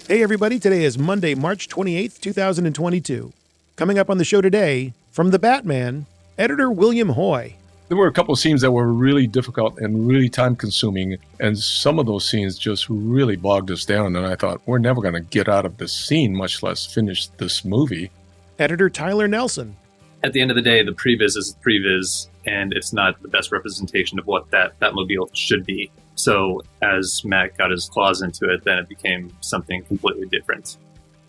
Hey everybody, today is Monday, March 28th, 2022. Coming up on the show today, from The Batman, editor William Hoy. There were a couple of scenes that were really difficult and really time-consuming, and some of those scenes just really bogged us down, and I thought, we're never going to get out of this scene, much less finish this movie. Editor Tyler Nelson. At the end of the day, the previs is the previs, and it's not the best representation of what that Batmobile should be. So as Matt got his claws into it, then it became something completely different.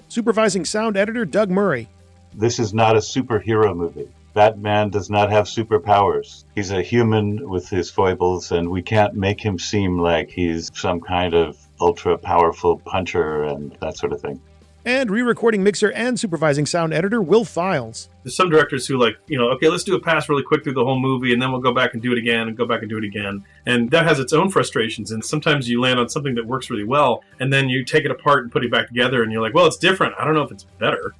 Supervising sound editor Doug Murray. This is not a superhero movie. Batman does not have superpowers. He's a human with his foibles, and we can't make him seem like he's some kind of ultra-powerful puncher and that sort of thing. And re-recording mixer and supervising sound editor Will Files. There's some directors who okay, let's do a pass really quick through the whole movie, and then we'll go back and do it again, and go back and do it again. And that has its own frustrations, and sometimes you land on something that works really well, and then you take it apart and put it back together, and you're like, well, it's different. I don't know if it's better.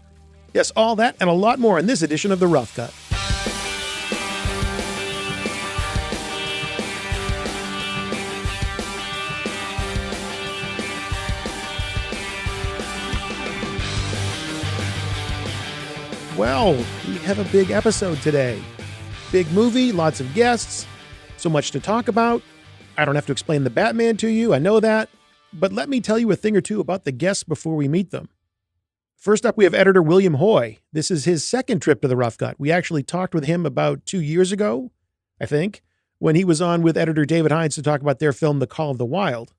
Yes, all that and a lot more in this edition of The Rough Cut. Well, we have a big episode today. Big movie, lots of guests, so much to talk about. I don't have to explain the Batman to you, I know that. But let me tell you a thing or two about the guests before we meet them. First up, we have editor William Hoy. This is his second trip to the Rough Cut. We actually talked with him about 2 years ago, I think, when he was on with editor David Hines to talk about their film, The Call of the Wild.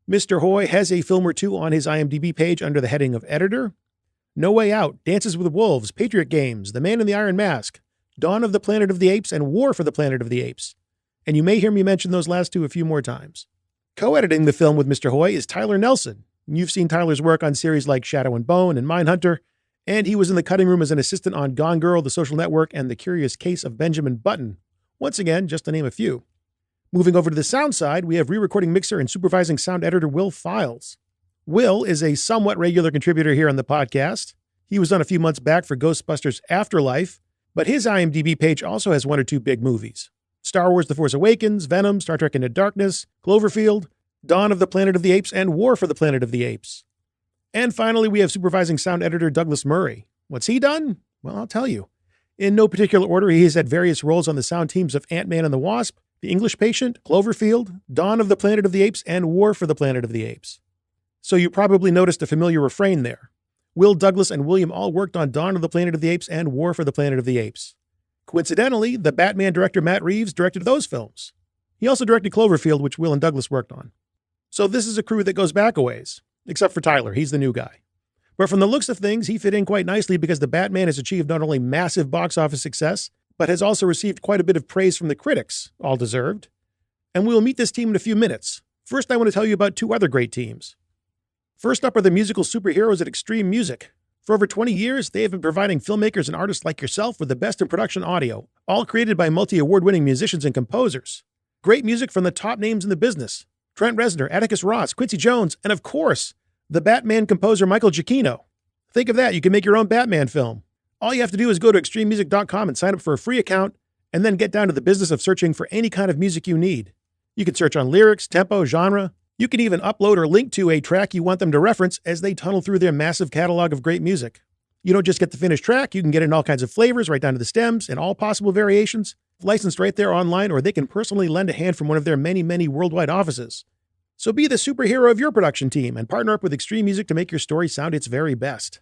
Mr. Hoy has a film or two on his IMDb page under the heading of editor. No Way Out, Dances with Wolves, Patriot Games, The Man in the Iron Mask, Dawn of the Planet of the Apes, and War for the Planet of the Apes. And you may hear me mention those last two a few more times. Co-editing the film with Mr. Hoy is Tyler Nelson. You've seen Tyler's work on series like Shadow and Bone and Mindhunter, and he was in the cutting room as an assistant on Gone Girl, The Social Network, and The Curious Case of Benjamin Button. Once again, just to name a few. Moving over to the sound side, we have re-recording mixer and supervising sound editor Will Files. Will is a somewhat regular contributor here on the podcast. He was on a few months back for Ghostbusters Afterlife, but his IMDb page also has one or two big movies. Star Wars The Force Awakens, Venom, Star Trek Into Darkness, Cloverfield, Dawn of the Planet of the Apes, and War for the Planet of the Apes. And finally, we have supervising sound editor Douglas Murray. What's he done? Well, I'll tell you. In no particular order, he has had various roles on the sound teams of Ant-Man and the Wasp, The English Patient, Cloverfield, Dawn of the Planet of the Apes, and War for the Planet of the Apes. So you probably noticed a familiar refrain there. Will, Douglas, and William all worked on Dawn of the Planet of the Apes and War for the Planet of the Apes. Coincidentally, the Batman director Matt Reeves directed those films. He also directed Cloverfield, which Will and Douglas worked on. So this is a crew that goes back a ways, except for Tyler, he's the new guy. But from the looks of things, he fit in quite nicely because the Batman has achieved not only massive box office success, but has also received quite a bit of praise from the critics, all deserved. And we'll meet this team in a few minutes. First, I want to tell you about two other great teams. First up are the musical superheroes at Extreme Music. For over 20 years, they have been providing filmmakers and artists like yourself with the best in production audio, all created by multi-award-winning musicians and composers. Great music from the top names in the business. Trent Reznor, Atticus Ross, Quincy Jones, and of course, the Batman composer Michael Giacchino. Think of that, you can make your own Batman film. All you have to do is go to extrememusic.com and sign up for a free account, and then get down to the business of searching for any kind of music you need. You can search on lyrics, tempo, genre. You can even upload or link to a track you want them to reference as they tunnel through their massive catalog of great music. You don't just get the finished track, you can get it in all kinds of flavors, right down to the stems, and all possible variations, licensed right there online, or they can personally lend a hand from one of their many, many worldwide offices. So be the superhero of your production team and partner up with Extreme Music to make your story sound its very best.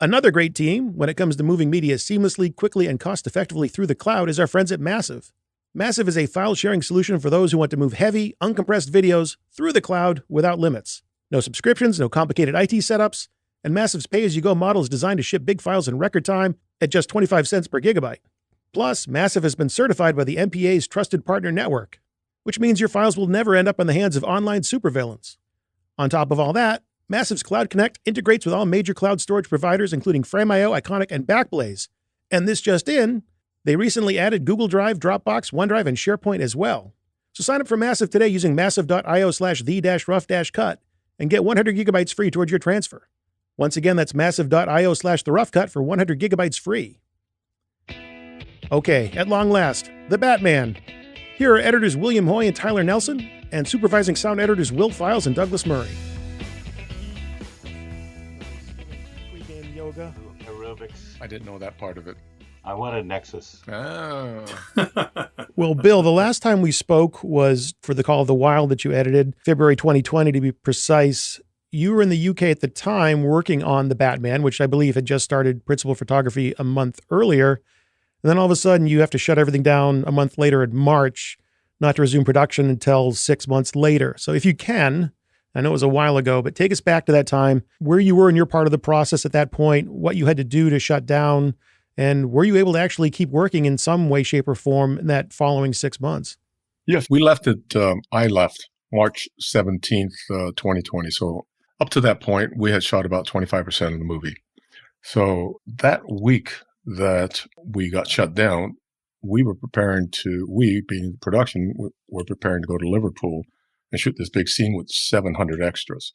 Another great team, when it comes to moving media seamlessly, quickly, and cost-effectively through the cloud, is our friends at Massive. Massive is a file-sharing solution for those who want to move heavy, uncompressed videos through the cloud without limits. No subscriptions, no complicated IT setups, and Massive's pay-as-you-go model is designed to ship big files in record time at just 25 cents per gigabyte. Plus, Massive has been certified by the MPA's Trusted Partner Network, which means your files will never end up in the hands of online supervillains. On top of all that, Massive's Cloud Connect integrates with all major cloud storage providers, including Frame.io, Iconic, and Backblaze. And this just in, they recently added Google Drive, Dropbox, OneDrive, and SharePoint as well. So sign up for Massive today using massive.io/the-rough-cut and get 100 gigabytes free towards your transfer. Once again, that's massive.io/the-rough-cut for 100 gigabytes free. Okay, at long last, The Batman. Here are editors William Hoy and Tyler Nelson, and supervising sound editors Will Files and Douglas Murray. Pre-game yoga. Aerobics. I didn't know that part of it. I wanted Nexus. Oh. Well, Bill, the last time we spoke was for The Call of the Wild that you edited, February 2020 to be precise. You were in the UK at the time working on The Batman, which I believe had just started principal photography a month earlier. And then all of a sudden you have to shut everything down a month later in March, not to resume production until 6 months later. So if you can, I know it was a while ago, but take us back to that time, where you were in your part of the process at that point, what you had to do to shut down, and were you able to actually keep working in some way, shape, or form in that following 6 months? Yes, we left it, I left March 17th, 2020. So up to that point, we had shot about 25% of the movie. So that week that we got shut down, we being production, were preparing to go to Liverpool and shoot this big scene with 700 extras.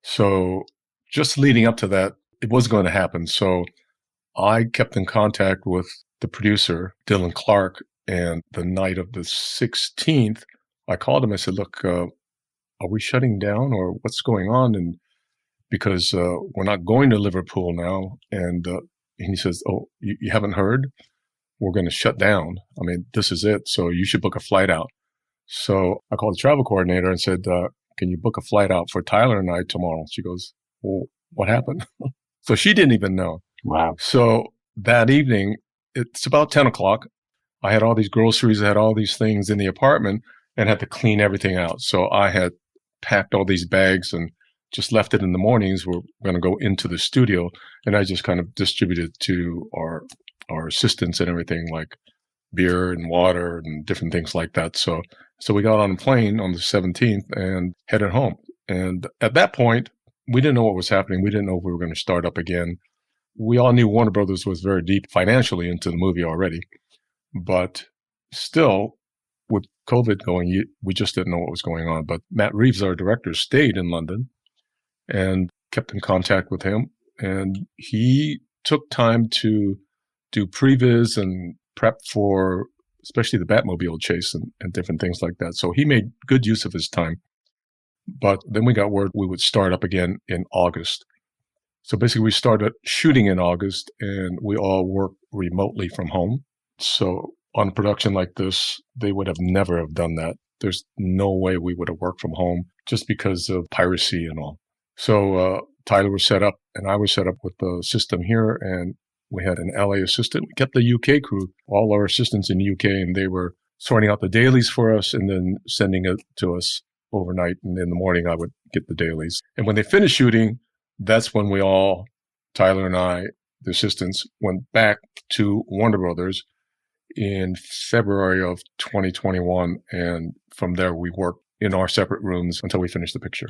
So just leading up to that, it was going to happen. So I kept in contact with the producer, Dylan Clark, and the night of the 16th, I called him. I said, look, are we shutting down or what's going on? And because we're not going to Liverpool now. And he says, oh, you haven't heard? We're going to shut down. I mean, this is it. So you should book a flight out. So I called the travel coordinator and said, can you book a flight out for Tyler and I tomorrow? She goes, well, what happened? So she didn't even know. Wow. So that evening, it's about 10 o'clock. I had all these groceries, I had all these things in the apartment and had to clean everything out. So I had packed all these bags and just left it in the mornings. We're going to go into the studio, and I just kind of distributed to our assistants and everything, like beer and water and different things like that. So we got on a plane on the 17th and headed home. And at that point, we didn't know what was happening. We didn't know if we were going to start up again. We all knew Warner Brothers was very deep financially into the movie already. But still, with COVID going, we just didn't know what was going on. But Matt Reeves, our director, stayed in London and kept in contact with him. And he took time to do previs and prep for especially the Batmobile chase and different things like that. So he made good use of his time. But then we got word we would start up again in August. So basically we started shooting in August and we all work remotely from home. So on a production like this, they would have never have done that. There's no way we would have worked from home just because of piracy and all. So Tyler was set up and I was set up with the system here, and we had an LA assistant. We kept the UK crew, all our assistants in the UK, and they were sorting out the dailies for us and then sending it to us overnight. And in the morning, I would get the dailies. And when they finished shooting, that's when we all, Tyler and I, the assistants, went back to Warner Brothers in February of 2021. And from there, we worked in our separate rooms until we finished the picture.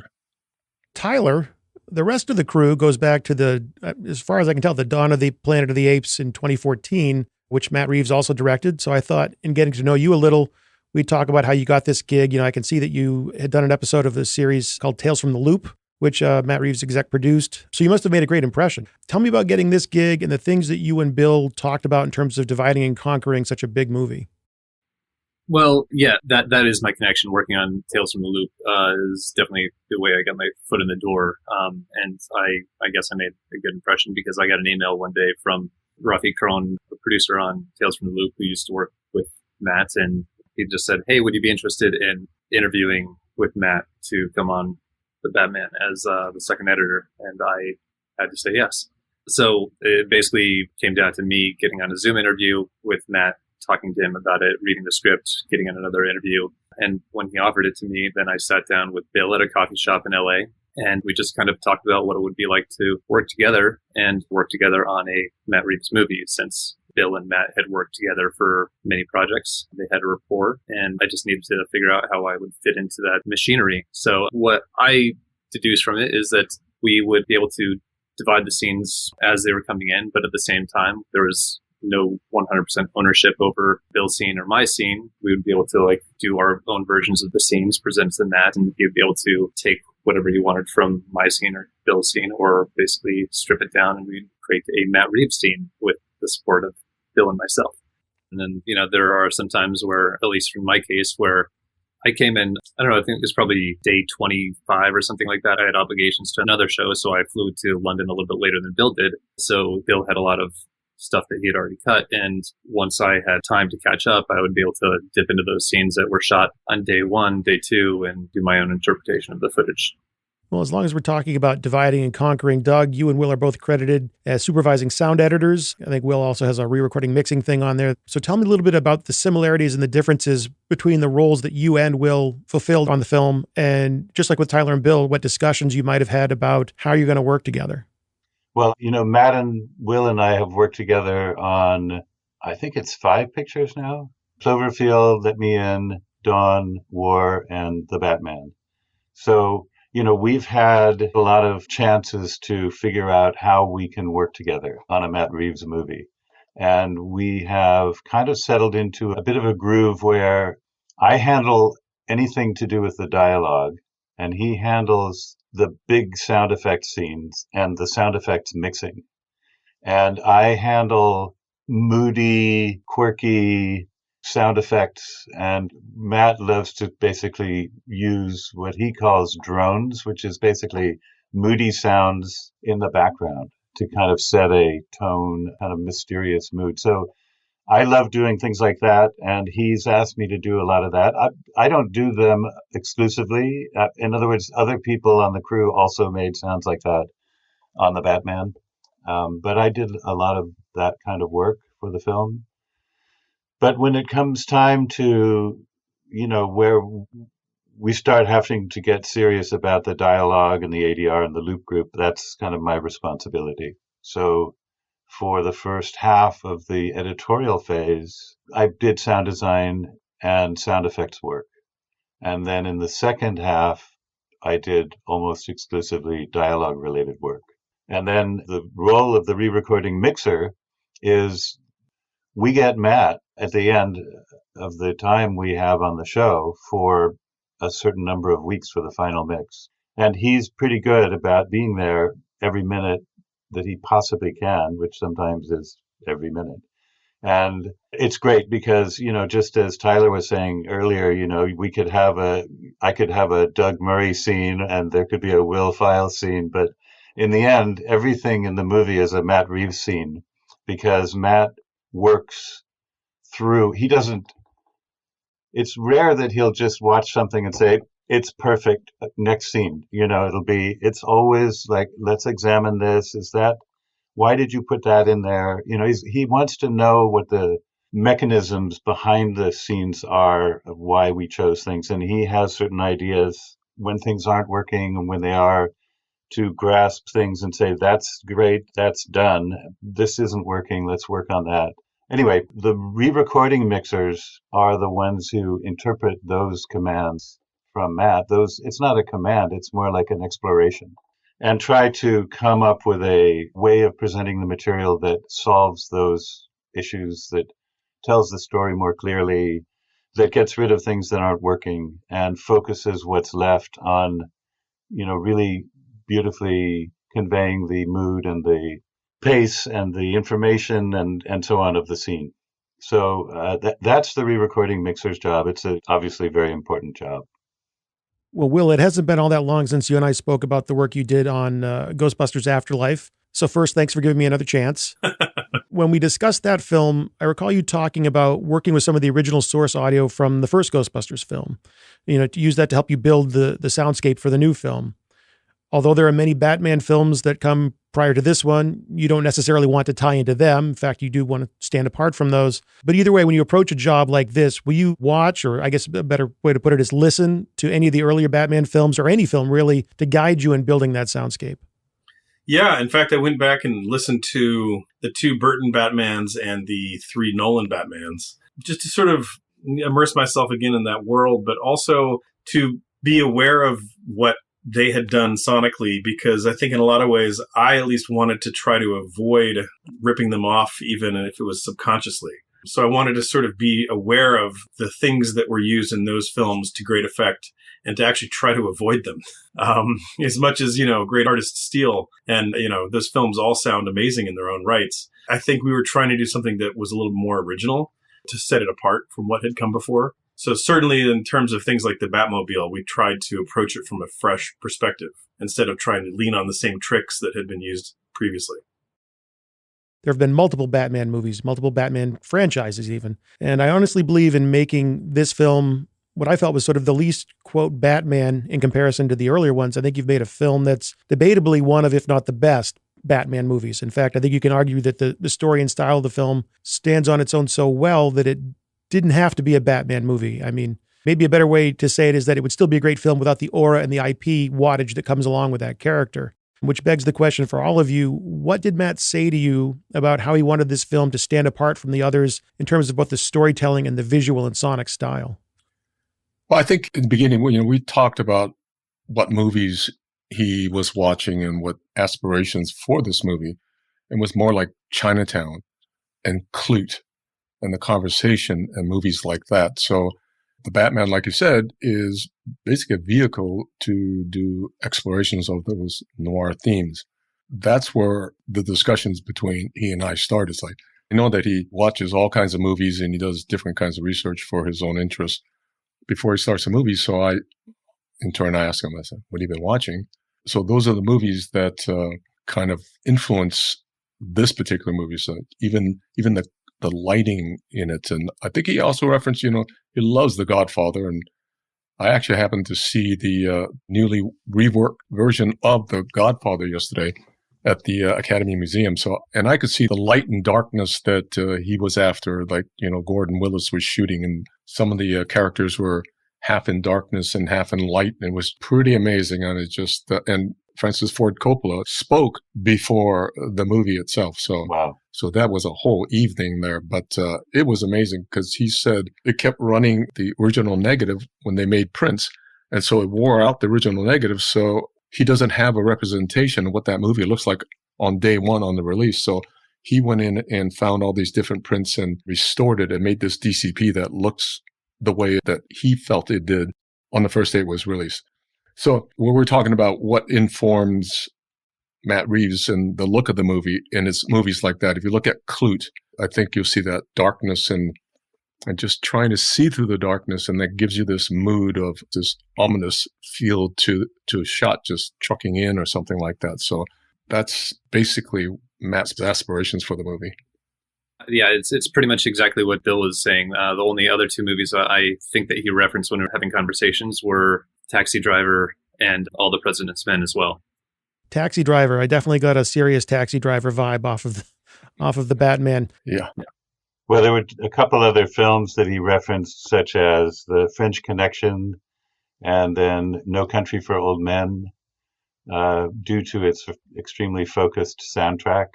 Tyler, the rest of the crew goes back to as far as I can tell, the Dawn of the Planet of the Apes in 2014, which Matt Reeves also directed. So I thought in getting to know you a little, we'd talk about how you got this gig. You know, I can see that you had done an episode of the series called Tales from the Loop, which Matt Reeves exec produced. So you must have made a great impression. Tell me about getting this gig and the things that you and Bill talked about in terms of dividing and conquering such a big movie. Well, yeah, that is my connection. Working on Tales from the Loop is definitely the way I got my foot in the door. And I guess I made a good impression because I got an email one day from Rafi Kron, the producer on Tales from the Loop, who used to work with Matt. And he just said, hey, would you be interested in interviewing with Matt to come on the Batman as the second editor? And I had to say yes. So it basically came down to me getting on a Zoom interview with Matt, talking to him about it, reading the script, getting on another interview. And when he offered it to me, then I sat down with Bill at a coffee shop in LA. And we just kind of talked about what it would be like to work together on a Matt Reeves movie, since Bill and Matt had worked together for many projects. They had a rapport, and I just needed to figure out how I would fit into that machinery. So what I deduced from it is that we would be able to divide the scenes as they were coming in, but at the same time, there was no 100% ownership over Bill's scene or my scene. We would be able to do our own versions of the scenes, present to Matt, and he'd be able to take whatever he wanted from my scene or Bill's scene, or basically strip it down, and we'd create a Matt Reeves scene with the support of Bill and myself. And then, there are some times where, at least in my case, where I came in, I don't know, I think it was probably day 25 or something like that. I had obligations to another show, so I flew to London a little bit later than Bill did. So Bill had a lot of stuff that he had already cut. And once I had time to catch up, I would be able to dip into those scenes that were shot on day 1, day 2, and do my own interpretation of the footage. Well, as long as we're talking about dividing and conquering, Doug, you and Will are both credited as supervising sound editors. I think Will also has a re-recording mixing thing on there. So tell me a little bit about the similarities and the differences between the roles that you and Will fulfilled on the film. And just like with Tyler and Bill, what discussions you might have had about how you're going to work together. Well, Matt and Will and I have worked together on, I think it's 5 pictures now. Cloverfield, Let Me In, Dawn, War, and The Batman. So, we've had a lot of chances to figure out how we can work together on a Matt Reeves movie. And we have kind of settled into a bit of a groove where I handle anything to do with the dialogue, and he handles the big sound effect scenes and the sound effects mixing. And I handle moody, quirky sound effects, and Matt loves to basically use what he calls drones, which is basically moody sounds in the background to kind of set a tone, kind of mysterious mood. So I love doing things like that, and he's asked me to do a lot of that. I don't do them exclusively. In other words, other people on the crew also made sounds like that on the Batman. But I did a lot of that kind of work for the film. But when it comes time to, where we start having to get serious about the dialogue and the ADR and the loop group, that's kind of my responsibility. So for the first half of the editorial phase, I did sound design and sound effects work. And then in the second half, I did almost exclusively dialogue related work. And then the role of the re-recording mixer is we get Matt at the end of the time we have on the show for a certain number of weeks for the final mix. And he's pretty good about being there every minute that he possibly can, which sometimes is every minute. And it's great because, just as Tyler was saying earlier, I could have a Doug Murray scene and there could be a Will Files scene, but in the end, everything in the movie is a Matt Reeves scene because Matt works through, it's rare that he'll just watch something and say, it's perfect, next scene. It's always like, let's examine this. Why did you put that in there? He wants to know what the mechanisms behind the scenes are of why we chose things. And he has certain ideas when things aren't working and when they are, to grasp things and say, that's great, that's done. This isn't working, let's work on that. Anyway, the re-recording mixers are the ones who interpret those commands from Matt. It's not a command, it's more like an exploration. And try to come up with a way of presenting the material that solves those issues, that tells the story more clearly, that gets rid of things that aren't working, and focuses what's left on, really beautifully conveying the mood and the pace and the information and so on of the scene. So that's the re-recording mixer's job. It's obviously a very important job. Well, Will, it hasn't been all that long since you and I spoke about the work you did on Ghostbusters Afterlife. So first, thanks for giving me another chance. When we discussed that film, I recall you talking about working with some of the original source audio from the first Ghostbusters film, to use that to help you build the soundscape for the new film. Although there are many Batman films that come prior to this one, you don't necessarily want to tie into them. In fact, you do want to stand apart from those. But either way, when you approach a job like this, will you watch, or I guess a better way to put it is listen to any of the earlier Batman films, or any film really, to guide you in building that soundscape? Yeah, in fact, I went back and listened to the 2 Burton Batmans and the 3 Nolan Batmans, just to sort of immerse myself again in that world, but also to be aware of what they had done sonically, because I think in a lot of ways, I at least wanted to try to avoid ripping them off, even if it was subconsciously. So I wanted to sort of be aware of the things that were used in those films to great effect and to actually try to avoid them. As much as, great artists steal and, those films all sound amazing in their own rights, I think we were trying to do something that was a little more original to set it apart from what had come before. So certainly in terms of things like the Batmobile, we tried to approach it from a fresh perspective instead of trying to lean on the same tricks that had been used previously. There have been multiple Batman movies, multiple Batman franchises even. And I honestly believe in making this film what I felt was sort of the least, quote, Batman in comparison to the earlier ones. I think you've made a film that's debatably one of, if not the best, Batman movies. In fact, I think you can argue that the story and style of the film stands on its own so well that it didn't have to be a Batman movie. I mean, maybe a better way to say it is that it would still be a great film without the aura and the IP wattage that comes along with that character. Which begs the question for all of you, what did Matt say to you about how he wanted this film to stand apart from the others in terms of both the storytelling and the visual and sonic style? Well, I think in the beginning, we talked about what movies he was watching and what aspirations for this movie. It was more like Chinatown and Clute and The Conversation and movies like that. So the Batman, like you said, is basically a vehicle to do explorations of those noir themes. That's where the discussions between he and I start. It's like, I know that he watches all kinds of movies and he does different kinds of research for his own interests before he starts a movie. So I ask him, I said, what have you been watching? So those are the movies that kind of influence this particular movie. So even the lighting in it. And I think he also referenced, he loves The Godfather. And I actually happened to see the newly reworked version of The Godfather yesterday at the Academy Museum. So, and I could see the light and darkness that he was after, like, Gordon Willis was shooting, and some of the characters were half in darkness and half in light. And it was pretty amazing. And it just, and Francis Ford Coppola spoke before the movie itself. So, Wow. So that was a whole evening there. But it was amazing because he said it kept running the original negative when they made prints. And so it wore out the original negative. So he doesn't have a representation of what that movie looks like on day one on the release. So he went in and found all these different prints and restored it and made this DCP that looks the way that he felt it did on the first day it was released. So when we're talking about what informs Matt Reeves and the look of the movie, and it's movies like that, if you look at Clute, I think you'll see that darkness and just trying to see through the darkness, and that gives you this mood of this ominous feel to a shot just trucking in or something like that. So that's basically Matt's aspirations for the movie. Yeah, it's pretty much exactly what Bill was saying. The only other two movies I think that he referenced when we were having conversations were Taxi Driver and All the President's Men as well. Taxi Driver, I definitely got a serious Taxi Driver vibe off of the Batman. Yeah. Well, there were a couple other films that he referenced, such as The French Connection and then No Country for Old Men, due to its extremely focused soundtrack.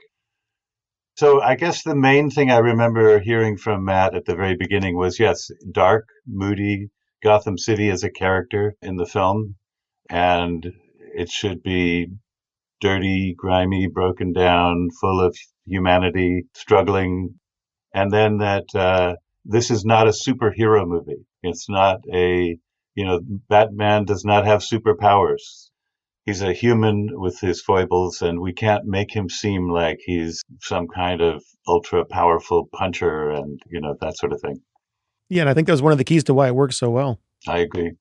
So I guess the main thing I remember hearing from Matt at the very beginning was, yes, dark, moody, Gotham City as a character in the film, and it should be dirty, grimy, broken down, full of humanity, struggling. And then that this is not a superhero movie. It's not Batman does not have superpowers. He's a human with his foibles, and we can't make him seem like he's some kind of ultra powerful puncher and, that sort of thing. Yeah, and I think that was one of the keys to why it works so well. I agree.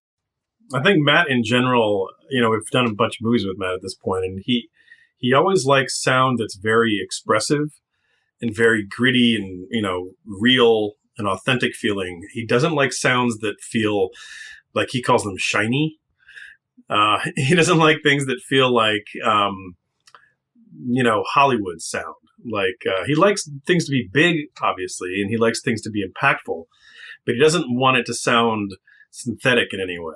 I think Matt in general, we've done a bunch of movies with Matt at this point, and he always likes sound that's very expressive and very gritty and, real and authentic feeling. He doesn't like sounds that feel like, he calls them shiny. He doesn't like things that feel like, Hollywood sound. Like, he likes things to be big, obviously, and he likes things to be impactful, but he doesn't want it to sound synthetic in any way.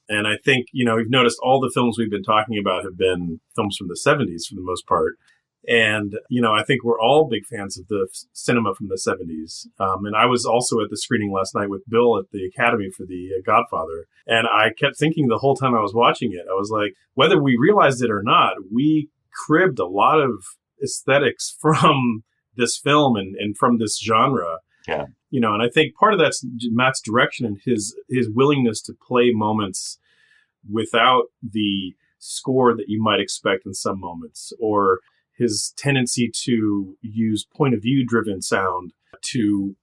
And I think, we've noticed all the films we've been talking about have been films from the 70s for the most part. And, I think we're all big fans of the cinema from the 70s. And I was also at the screening last night with Bill at the Academy for The Godfather. And I kept thinking the whole time I was watching it, I was like, whether we realized it or not, we cribbed a lot of aesthetics from this film and from this genre. Yeah. And I think part of that's Matt's direction and his willingness to play moments without the score that you might expect in some moments, or his tendency to use point of view driven sound to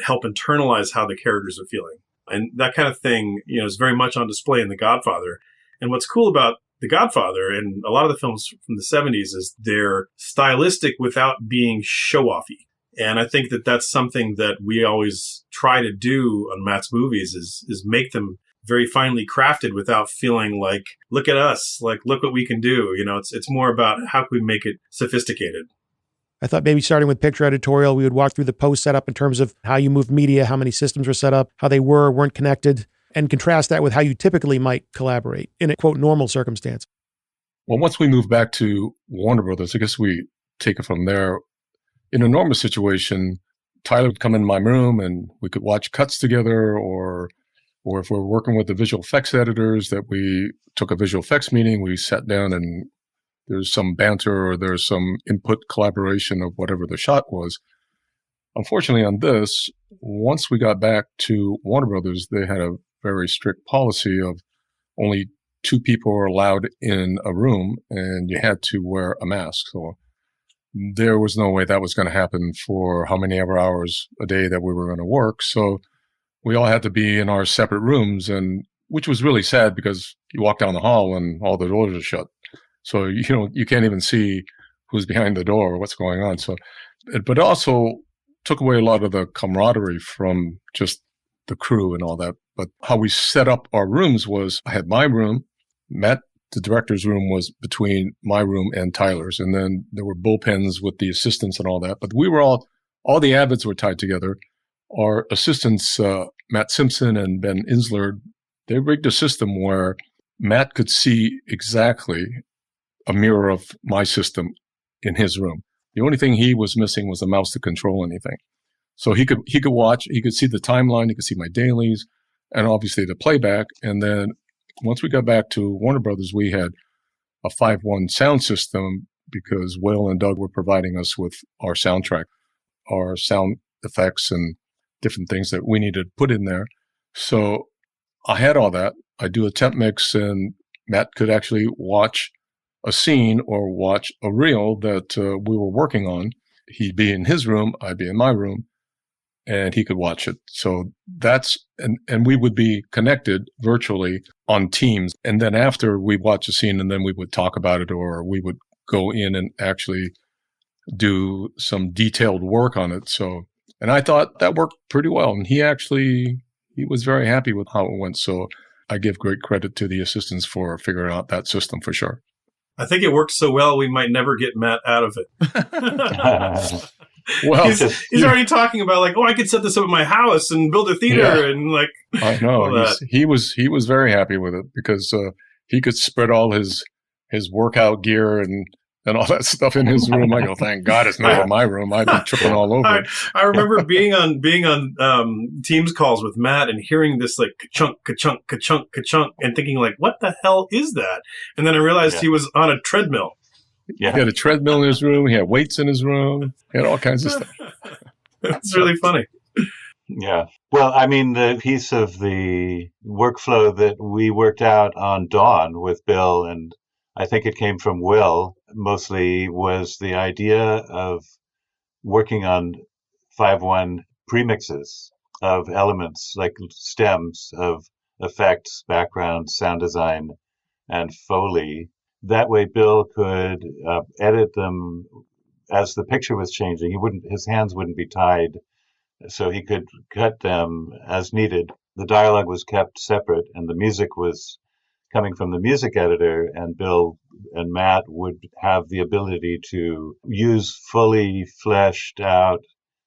help internalize how the characters are feeling. And that kind of thing, is very much on display in The Godfather. And what's cool about The Godfather and a lot of the films from the 70s is they're stylistic without being show-offy. And I think that that's something that we always try to do on Matt's movies is make them very finely crafted without feeling like, look at us, like, look what we can do. It's more about how can we make it sophisticated. I thought maybe starting with picture editorial, we would walk through the post setup in terms of how you moved media, how many systems were set up, how they weren't connected, and contrast that with how you typically might collaborate in a, quote, normal circumstance. Well, once we move back to Warner Brothers, I guess we take it from there. In a normal situation, Tyler would come in my room and we could watch cuts together, or if we're working with the visual effects editors, that we took a visual effects meeting, we sat down and there's some banter or there's some input collaboration of whatever the shot was. Unfortunately, on this, once we got back to Warner Brothers, they had a very strict policy of only 2 people were allowed in a room and you had to wear a mask. So there was no way that was going to happen for how many ever hours a day that we were going to work. So we all had to be in our separate rooms, and which was really sad because you walk down the hall and all the doors are shut. So, you can't even see who's behind the door or what's going on. So, but it also took away a lot of the camaraderie from just the crew and all that. But how we set up our rooms was I had my room, Matt, the director's room was between my room and Tyler's. And then there were bullpens with the assistants and all that. But we were all the admins were tied together. Our assistants, Matt Simpson and Ben Insler, they rigged a system where Matt could see exactly a mirror of my system in his room. The only thing he was missing was a mouse to control anything. So he could watch, he could see the timeline, he could see my dailies, and obviously the playback. And then once we got back to Warner Brothers, we had a 5.1 sound system because Will and Doug were providing us with our soundtrack, our sound effects and different things that we needed to put in there. So I had all that. I do a temp mix, and Matt could actually watch a scene or watch a reel that we were working on. He'd be in his room, I'd be in my room, and he could watch it. So that's, and we would be connected virtually on Teams. And then after we watch a scene, and then we would talk about it, or we would go in and actually do some detailed work on it. So, and I thought that worked pretty well. And he was very happy with how it went. So I give great credit to the assistants for figuring out that system for sure. I think it worked so well, we might never get Matt out of it. Well, he's already talking about like, I could set this up in my house and build a theater and like. I know he was very happy with it because he could spread all his workout gear and all that stuff in his room. I go, thank God it's not in my room. I'd be tripping all over. I remember being on Teams calls with Matt and hearing this like ka-chunk, ka-chunk, ka-chunk, ka-chunk, and thinking like, what the hell is that? And then I realized he was on a treadmill. Yeah. He had a treadmill in his room. He had weights in his room. He had all kinds of stuff. It's really funny. Yeah. Well, I mean, the piece of the workflow that we worked out on Dawn with Bill, and I think it came from Will, mostly was the idea of working on 5.1 premixes of elements, like stems of effects, background, sound design, and Foley. That way, Bill could edit them as the picture was changing. His hands wouldn't be tied, so he could cut them as needed. The dialogue was kept separate, and the music was coming from the music editor, and Bill and Matt would have the ability to use fully fleshed out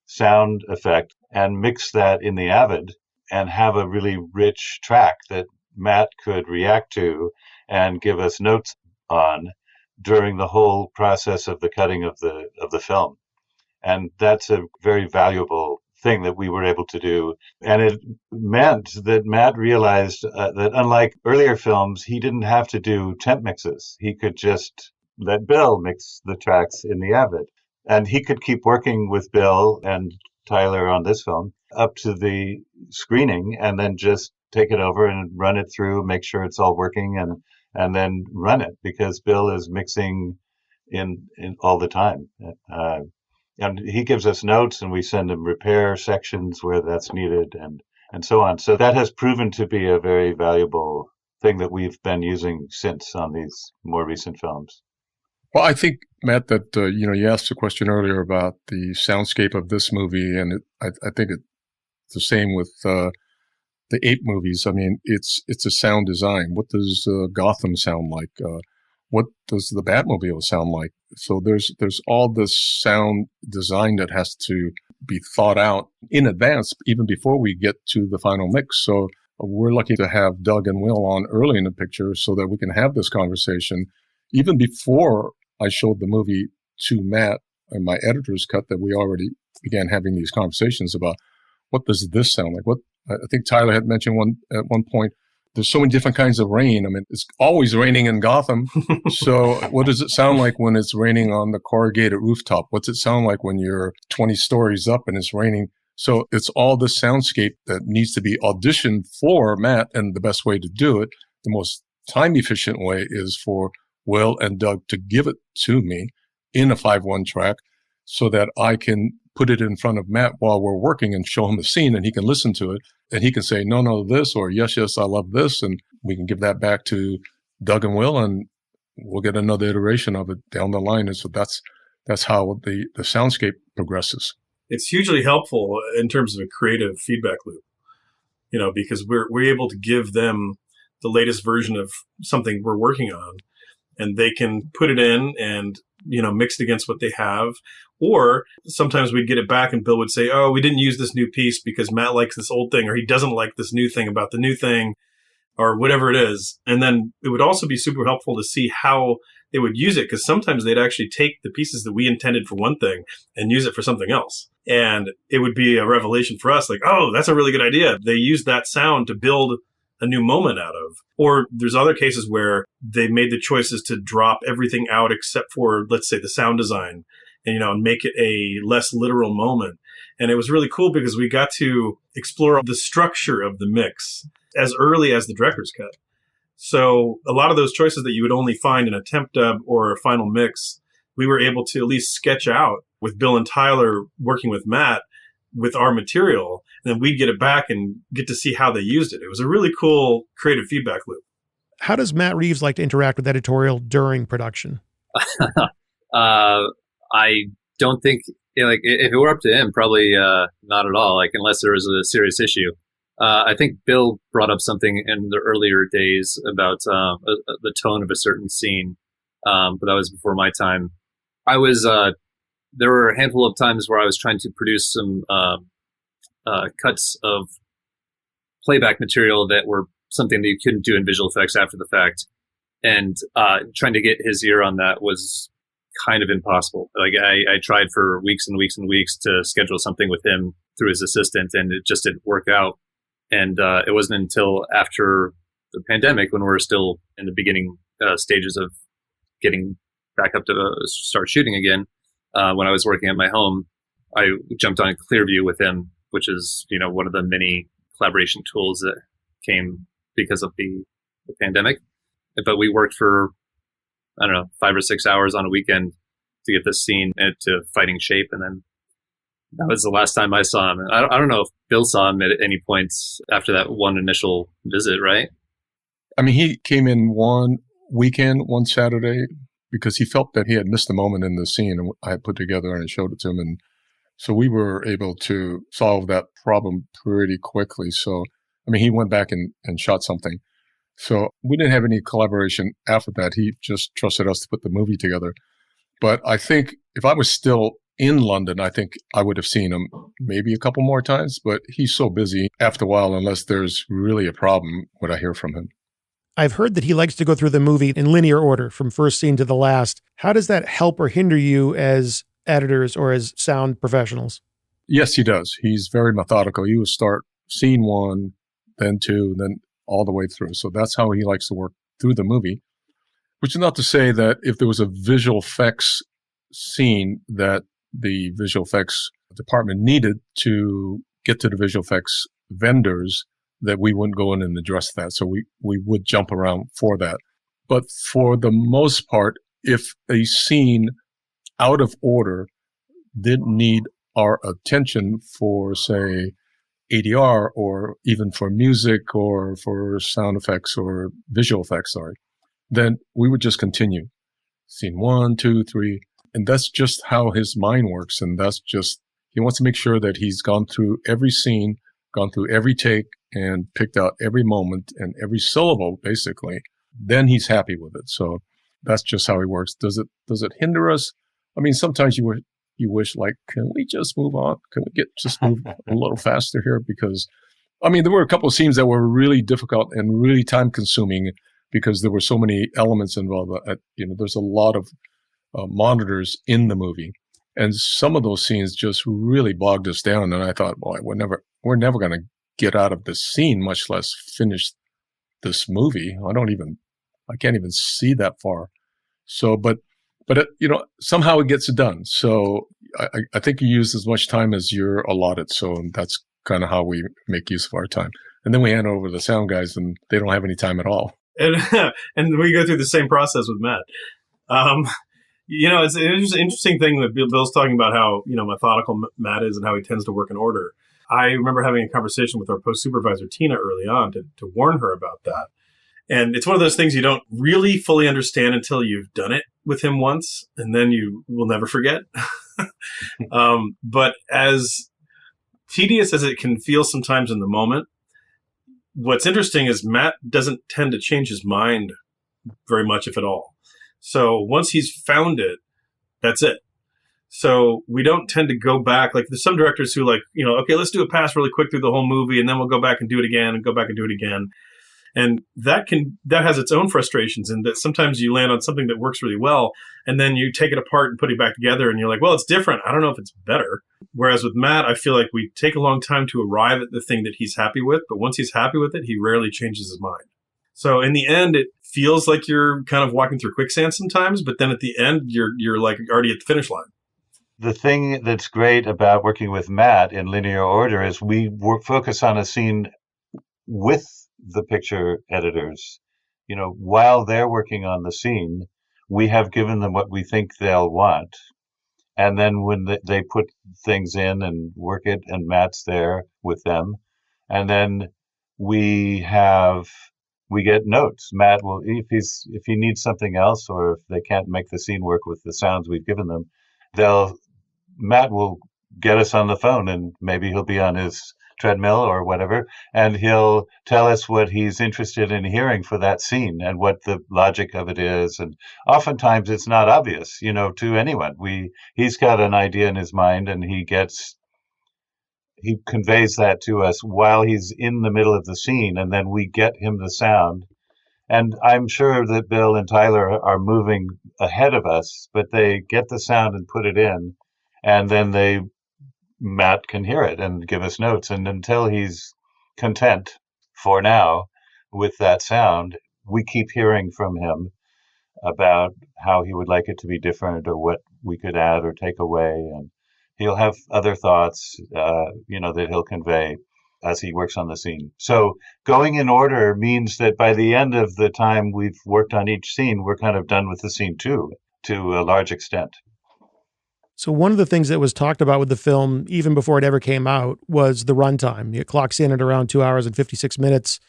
sound effect and mix that in the Avid and have a really rich track that Matt could react to and give us notes on during the whole process of the cutting of the film. And that's a very valuable thing that we were able to do. And it meant that Matt realized that unlike earlier films, he didn't have to do temp mixes. He could just let Bill mix the tracks in the Avid. And he could keep working with Bill and Tyler on this film up to the screening and then just take it over and run it through, make sure it's all working, and then run it because Bill is mixing in all the time. And he gives us notes and we send him repair sections where that's needed. and so on. So that has proven to be a very valuable thing that we've been using since on these more recent films. Well, I think, Matt, that, you asked a question earlier about the soundscape of this movie, and I think it's the same with the Ape movies. I mean, it's a sound design. What does Gotham sound like? What does the Batmobile sound like? So there's all this sound design that has to be thought out in advance, even before we get to the final mix. So we're lucky to have Doug and Will on early in the picture so that we can have this conversation even before I showed the movie to Matt and my editor's cut, that we already began having these conversations about what does this sound like? What I think Tyler had mentioned at one point, there's so many different kinds of rain. I mean, it's always raining in Gotham. So what does it sound like when it's raining on the corrugated rooftop? What's it sound like when you're 20 stories up and it's raining? So it's all the soundscape that needs to be auditioned for Matt. And the best way to do it, the most time efficient way, is for Will and Doug to give it to me in a 5/1 track so that I can put it in front of Matt while we're working and show him the scene, and he can listen to it and he can say, no, this, or yes, I love this. And we can give that back to Doug and Will, and we'll get another iteration of it down the line. And so that's how the soundscape progresses. It's hugely helpful in terms of a creative feedback loop, because we're able to give them the latest version of something we're working on, and they can put it in and, mix it against what they have. Or sometimes we'd get it back and Bill would say, oh, we didn't use this new piece because Matt likes this old thing, or he doesn't like this new thing about the new thing, or whatever it is. And then it would also be super helpful to see how they would use it, because sometimes they'd actually take the pieces that we intended for one thing and use it for something else. And it would be a revelation for us, like, oh, that's a really good idea. They used that sound to build a new moment out of. Or there's other cases where they made the choices to drop everything out except for, let's say, the sound design, and make it a less literal moment. And it was really cool because we got to explore the structure of the mix as early as the director's cut. So a lot of those choices that you would only find in a temp dub or a final mix, we were able to at least sketch out with Bill and Tyler working with Matt with our material. And then we'd get it back and get to see how they used it. It was a really cool creative feedback loop. How does Matt Reeves like to interact with Editorial during production? I don't think, if it were up to him, probably not at all, unless there was a serious issue. I think Bill brought up something in the earlier days about the tone of a certain scene, but that was before my time. There were a handful of times where I was trying to produce some cuts of playback material that were something that you couldn't do in visual effects after the fact. And trying to get his ear on that was kind of impossible. I tried for weeks and weeks and weeks to schedule something with him through his assistant, and it just didn't work out. And it wasn't until after the pandemic, when we were still in the beginning stages of getting back up to start shooting again, when I was working at my home, I jumped on Clearview with him, which is, one of the many collaboration tools that came because of the pandemic. But we worked for, 5 or 6 hours on a weekend to get this scene into fighting shape. And then that was the last time I saw him. I don't know if Bill saw him at any points after that one initial visit, right? I mean, he came in one weekend, one Saturday, because he felt that he had missed a moment in the scene and I had put together, and I showed it to him. And so we were able to solve that problem pretty quickly. So, he went back and shot something. So we didn't have any collaboration after that. He just trusted us to put the movie together. But I think if I was still in London, I think I would have seen him maybe a couple more times. But he's so busy after a while, unless there's really a problem, would I hear from him. I've heard that he likes to go through the movie in linear order from first scene to the last. How does that help or hinder you as editors or as sound professionals? Yes, he does. He's very methodical. He would start scene 1, then 2, then all the way through. So that's how he likes to work through the movie, which is not to say that if there was a visual effects scene that the visual effects department needed to get to the visual effects vendors, that we wouldn't go in and address that. So we would jump around for that. But for the most part, if a scene out of order didn't need our attention for, say, ADR or even for music or for sound effects or visual effects, then we would just continue. Scene 1, 2, 3. And that's just how his mind works. And that's just, he wants to make sure that he's gone through every scene, gone through every take, and picked out every moment and every syllable, basically. Then he's happy with it. So that's just how he works. Does it hinder us? I mean, sometimes you wish, like, can we just move on? Can we just move a little faster here? Because, I mean, there were a couple of scenes that were really difficult and really time consuming because there were so many elements involved. There's a lot of monitors in the movie. And some of those scenes just really bogged us down. And I thought, boy, we're never going to get out of this scene, much less finish this movie. I can't even see that far. So, but somehow it gets it done. So I think you use as much time as you're allotted. So that's kind of how we make use of our time. And then we hand over to the sound guys and they don't have any time at all. And we go through the same process with Matt. It's an interesting thing that Bill's talking about how, methodical Matt is and how he tends to work in order. I remember having a conversation with our post supervisor, Tina, early on to warn her about that. And it's one of those things you don't really fully understand until you've done it with him once, and then you will never forget. But as tedious as it can feel sometimes in the moment, what's interesting is Matt doesn't tend to change his mind very much, if at all. So once he's found it, that's it. So we don't tend to go back. Like there's some directors who okay, let's do a pass really quick through the whole movie and then we'll go back and do it again and go back and do it again. And that has its own frustrations in that sometimes you land on something that works really well and then you take it apart and put it back together and you're like, well, it's different. I don't know if it's better. Whereas with Matt, I feel like we take a long time to arrive at the thing that he's happy with. But once he's happy with it, he rarely changes his mind. So in the end, it feels like you're kind of walking through quicksand sometimes. But then at the end, you're like already at the finish line. The thing that's great about working with Matt in linear order is we focus on a scene with the picture editors. While they're working on the scene, we have given them what we think they'll want. And then when they put things in and work it, and Matt's there with them, and then we get notes. Matt will, if he needs something else, or if they can't make the scene work with the sounds we've given them, Matt will get us on the phone, and maybe he'll be on his treadmill or whatever, and he'll tell us what he's interested in hearing for that scene and what the logic of it is. And oftentimes it's not obvious, to anyone. He's got an idea in his mind and he conveys that to us while he's in the middle of the scene, and then we get him the sound. And I'm sure that Bill and Tyler are moving ahead of us, but they get the sound and put it in, and then Matt can hear it and give us notes. And until he's content for now with that sound, we keep hearing from him about how he would like it to be different or what we could add or take away. And he'll have other thoughts, that he'll convey as he works on the scene. So going in order means that by the end of the time we've worked on each scene, we're kind of done with the scene too, to a large extent. So one of the things that was talked about with the film, even before it ever came out, was the runtime. It clocks in at around 2 hours and 56 minutes.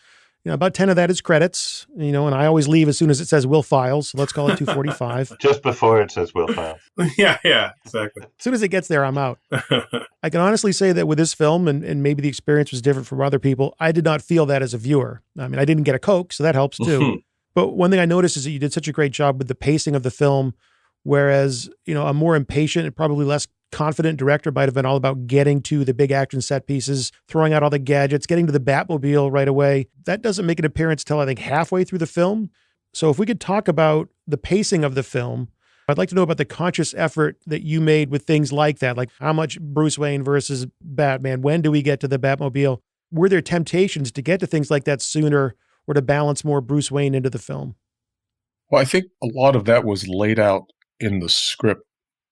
About 10 of that is credits, and I always leave as soon as it says Will Files. So let's call it 2:45. Just before it says Will Files. Yeah, exactly. As soon as it gets there, I'm out. I can honestly say that with this film, and maybe the experience was different from other people, I did not feel that as a viewer. I mean, I didn't get a Coke, so that helps too. But one thing I noticed is that you did such a great job with the pacing of the film. Whereas, a more impatient and probably less confident director might have been all about getting to the big action set pieces, throwing out all the gadgets, getting to the Batmobile right away. That doesn't make an appearance till I think halfway through the film. So if we could talk about the pacing of the film, I'd like to know about the conscious effort that you made with things like that, like how much Bruce Wayne versus Batman, when do we get to the Batmobile? Were there temptations to get to things like that sooner or to balance more Bruce Wayne into the film? Well, I think a lot of that was laid out in the script,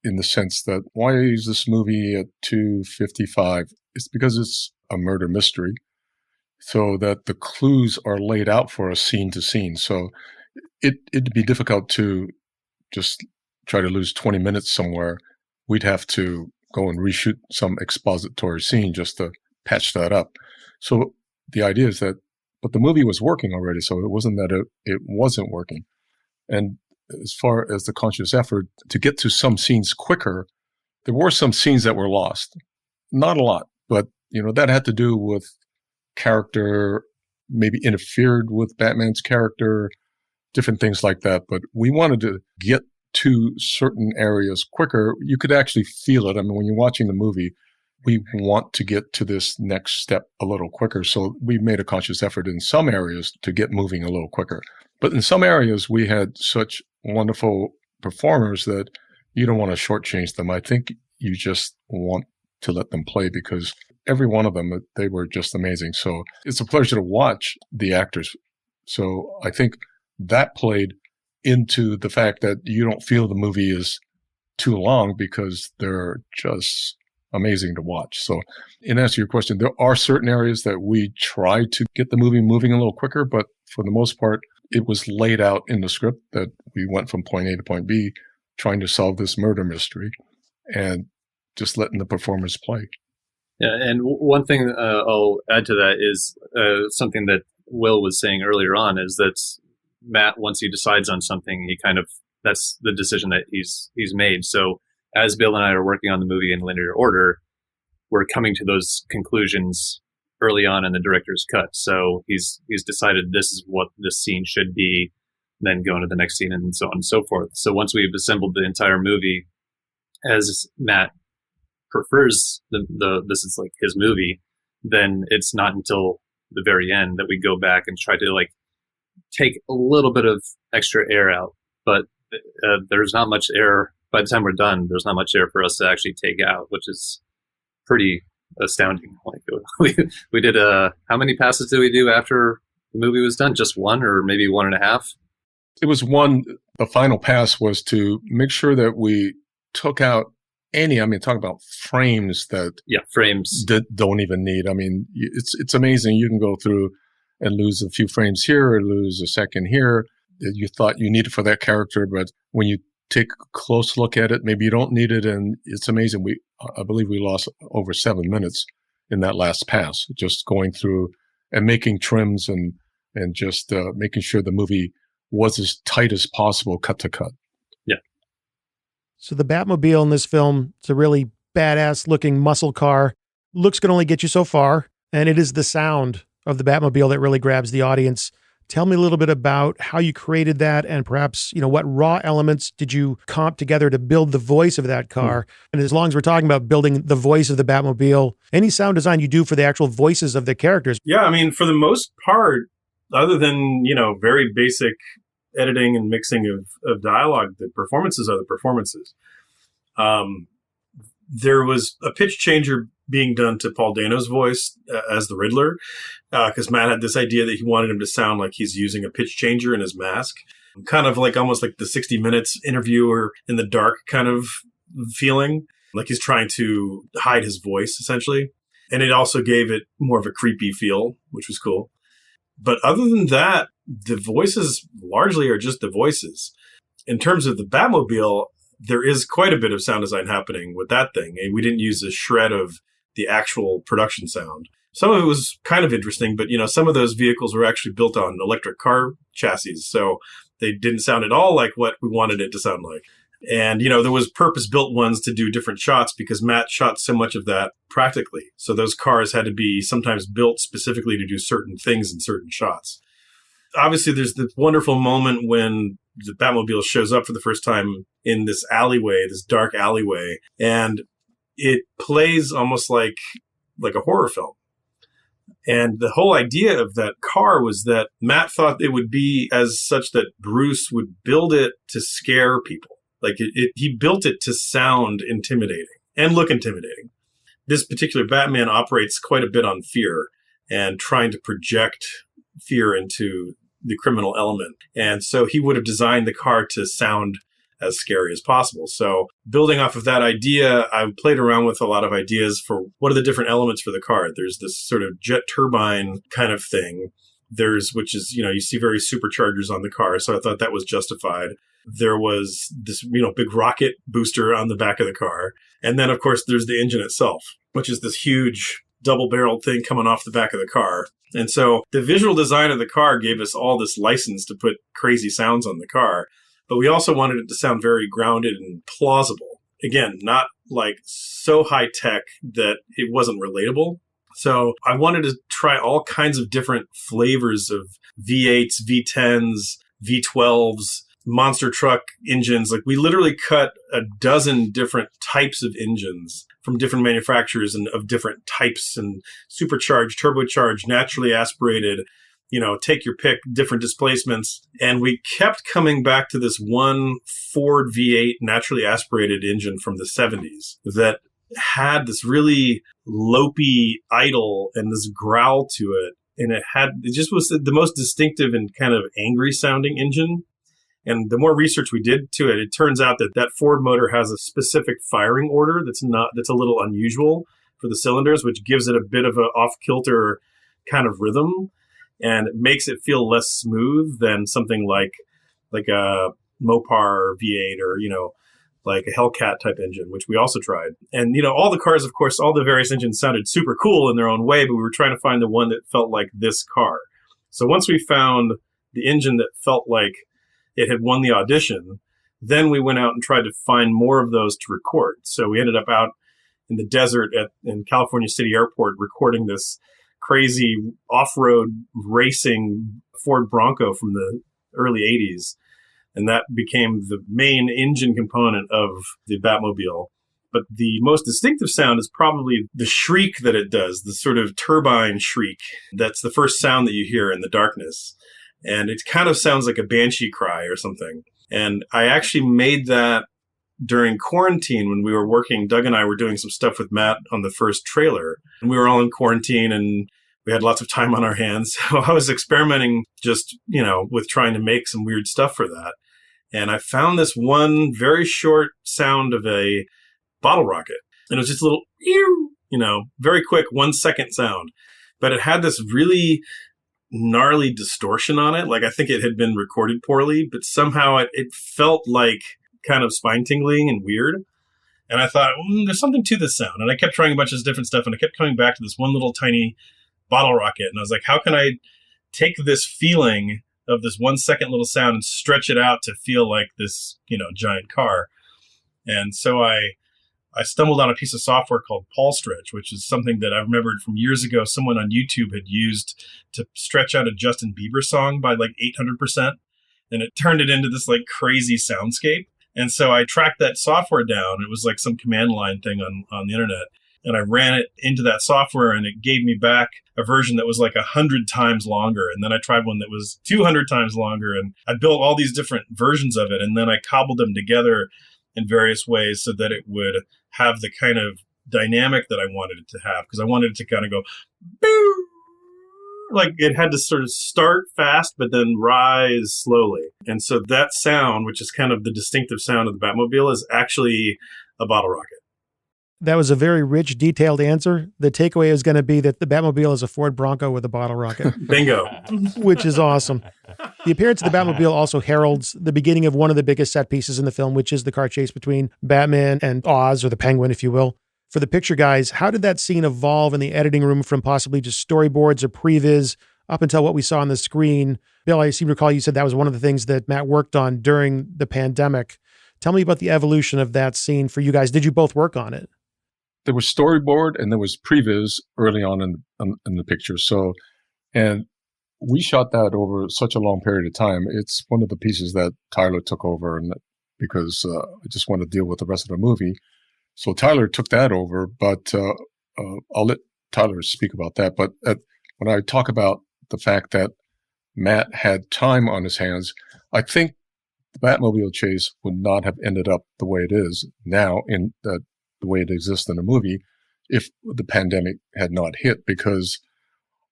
in the sense that why is this movie at 2:55? It's because it's a murder mystery, so that the clues are laid out for us scene to scene. So it'd be difficult to just try to lose 20 minutes somewhere. We'd have to go and reshoot some expository scene just to patch that up. So the idea is that, but the movie was working already, so it wasn't that it wasn't working. And as far as the conscious effort to get to some scenes quicker, there were some scenes that were lost. Not a lot, but that had to do with character, maybe interfered with Batman's character, different things like that. But we wanted to get to certain areas quicker. You could actually feel it. I mean, when you're watching the movie, we want to get to this next step a little quicker. So we made a conscious effort in some areas to get moving a little quicker. But in some areas, we had such wonderful performers that you don't want to shortchange them. I think you just want to let them play because every one of them, they were just amazing. So it's a pleasure to watch the actors. So I think that played into the fact that you don't feel the movie is too long because they're just amazing to watch. So in answer to your question, there are certain areas that we try to get the movie moving a little quicker, but for the most part, it was laid out in the script that we went from point A to point B trying to solve this murder mystery and just letting the performers play. Yeah, and one thing I'll add to that is something that Will was saying earlier on is that Matt, once he decides on something, that's the decision that he's made. So as Bill and I are working on the movie in linear order, we're coming to those conclusions early on in the director's cut. So he's decided this is what this scene should be, then go into the next scene and so on and so forth. So once we've assembled the entire movie, as Matt prefers this is like his movie, then it's not until the very end that we go back and try to like take a little bit of extra air out. But there's not much air by the time we're done. There's not much air for us to actually take out, which is pretty astounding. Like we did how many passes did we do after the movie was done? Just one or maybe 1.5? It was one. The final pass was to make sure that we took out talk about frames frames that don't even need. I mean, it's amazing. You can go through and lose a few frames here or lose a second here that you thought you needed for that character. But when you take a close look at it, maybe you don't need it. And it's amazing. I believe we lost over 7 minutes in that last pass, just going through and making trims and just making sure the movie was as tight as possible, cut to cut. Yeah. So the Batmobile in this film, it's a really badass looking muscle car. Looks can only get you so far. And it is the sound of the Batmobile that really grabs the audience. Tell me a little bit about how you created that and perhaps, what raw elements did you comp together to build the voice of that car? And as long as we're talking about building the voice of the Batmobile, any sound design you do for the actual voices of the characters? Yeah, I mean, for the most part, other than, very basic editing and mixing of dialogue, the performances are the performances. There was a pitch changer being done to Paul Dano's voice as the Riddler, because Matt had this idea that he wanted him to sound like he's using a pitch changer in his mask, kind of like almost like the 60 Minutes interviewer in the dark kind of feeling, like he's trying to hide his voice essentially. And it also gave it more of a creepy feel, which was cool. But other than that, the voices largely are just the voices. In terms of the Batmobile, there is quite a bit of sound design happening with that thing. And we didn't use a shred of the actual production sound. Some of it was kind of interesting, but, some of those vehicles were actually built on electric car chassis. So they didn't sound at all like what we wanted it to sound like. And, there was purpose-built ones to do different shots because Matt shot so much of that practically. So those cars had to be sometimes built specifically to do certain things in certain shots. Obviously, there's the wonderful moment when the Batmobile shows up for the first time in this alleyway, this dark alleyway, and it plays almost like a horror film. And the whole idea of that car was that Matt thought it would be as such that Bruce would build it to scare people. Like he built it to sound intimidating and look intimidating. This particular Batman operates quite a bit on fear and trying to project fear into the criminal element. And so he would have designed the car to sound as scary as possible. So building off of that idea, I played around with a lot of ideas for what are the different elements for the car. There's this sort of jet turbine kind of thing. Which is, you see very superchargers on the car. So I thought that was justified. There was this, big rocket booster on the back of the car. And then, of course, there's the engine itself, which is this huge double-barreled thing coming off the back of the car. And so the visual design of the car gave us all this license to put crazy sounds on the car, but we also wanted it to sound very grounded and plausible. Again, not like so high-tech that it wasn't relatable. So I wanted to try all kinds of different flavors of V8s, V10s, V12s, monster truck engines. Like we literally cut a dozen different types of engines from different manufacturers and of different types, and supercharged, turbocharged, naturally aspirated, take your pick, different displacements. And we kept coming back to this one Ford V8 naturally aspirated engine from the 70s that had this really lopey idle and this growl to it. And it just was the most distinctive and kind of angry sounding engine. And the more research we did to it, it turns out that Ford motor has a specific firing order that's a little unusual for the cylinders, which gives it a bit of an off-kilter kind of rhythm, and it makes it feel less smooth than something like a Mopar V8 or, like a Hellcat type engine, which we also tried. And, all the cars, of course, all the various engines sounded super cool in their own way, but we were trying to find the one that felt like this car. So once we found the engine that felt like it had won the audition, then we went out and tried to find more of those to record. So we ended up out in the desert in California City Airport recording this crazy off-road racing Ford Bronco from the early 80s. And that became the main engine component of the Batmobile. But the most distinctive sound is probably the shriek that it does, the sort of turbine shriek. That's the first sound that you hear in the darkness. And it kind of sounds like a banshee cry or something. And I actually made that during quarantine when we were working. Doug and I were doing some stuff with Matt on the first trailer. And we were all in quarantine and we had lots of time on our hands. So I was experimenting just, with trying to make some weird stuff for that. And I found this one very short sound of a bottle rocket. And it was just a little, very quick 1 second sound. But it had this really gnarly distortion on it. Like I think it had been recorded poorly, but somehow it felt like kind of spine tingling and weird. And I thought, there's something to this sound. And I kept trying a bunch of different stuff, and I kept coming back to this one little tiny bottle rocket. And I was like, how can I take this feeling of this 1 second little sound and stretch it out to feel like this, giant car? And so I stumbled on a piece of software called Paul Stretch, which is something that I remembered from years ago someone on YouTube had used to stretch out a Justin Bieber song by like 800%. And it turned it into this like crazy soundscape. And so I tracked that software down. It was like some command line thing on the internet. And I ran it into that software, and it gave me back a version that was like 100 times longer. And then I tried one that was 200 times longer. And I built all these different versions of it. And then I cobbled them together in various ways so that it would have the kind of dynamic that I wanted it to have. Because I wanted it to kind of go, boo! Like it had to sort of start fast, but then rise slowly. And so that sound, which is kind of the distinctive sound of the Batmobile, is actually a bottle rocket. That was a very rich, detailed answer. The takeaway is going to be that the Batmobile is a Ford Bronco with a bottle rocket. Bingo. Which is awesome. The appearance of the Batmobile also heralds the beginning of one of the biggest set pieces in the film, which is the car chase between Batman and Oz, or the Penguin, if you will. For the picture guys, how did that scene evolve in the editing room from possibly just storyboards or previs up until what we saw on the screen? Bill, I seem to recall you said that was one of the things that Matt worked on during the pandemic. Tell me about the evolution of that scene for you guys. Did you both work on it? There was storyboard and there was previs early on in the picture. So, and we shot that over such a long period of time. It's one of the pieces that Tyler took over, and because I just want to deal with the rest of the movie. So Tyler took that over, but I'll let Tyler speak about that. But when I talk about the fact that Matt had time on his hands, I think the Batmobile chase would not have ended up the way it is now, in the way it exists in the movie, if the pandemic had not hit. Because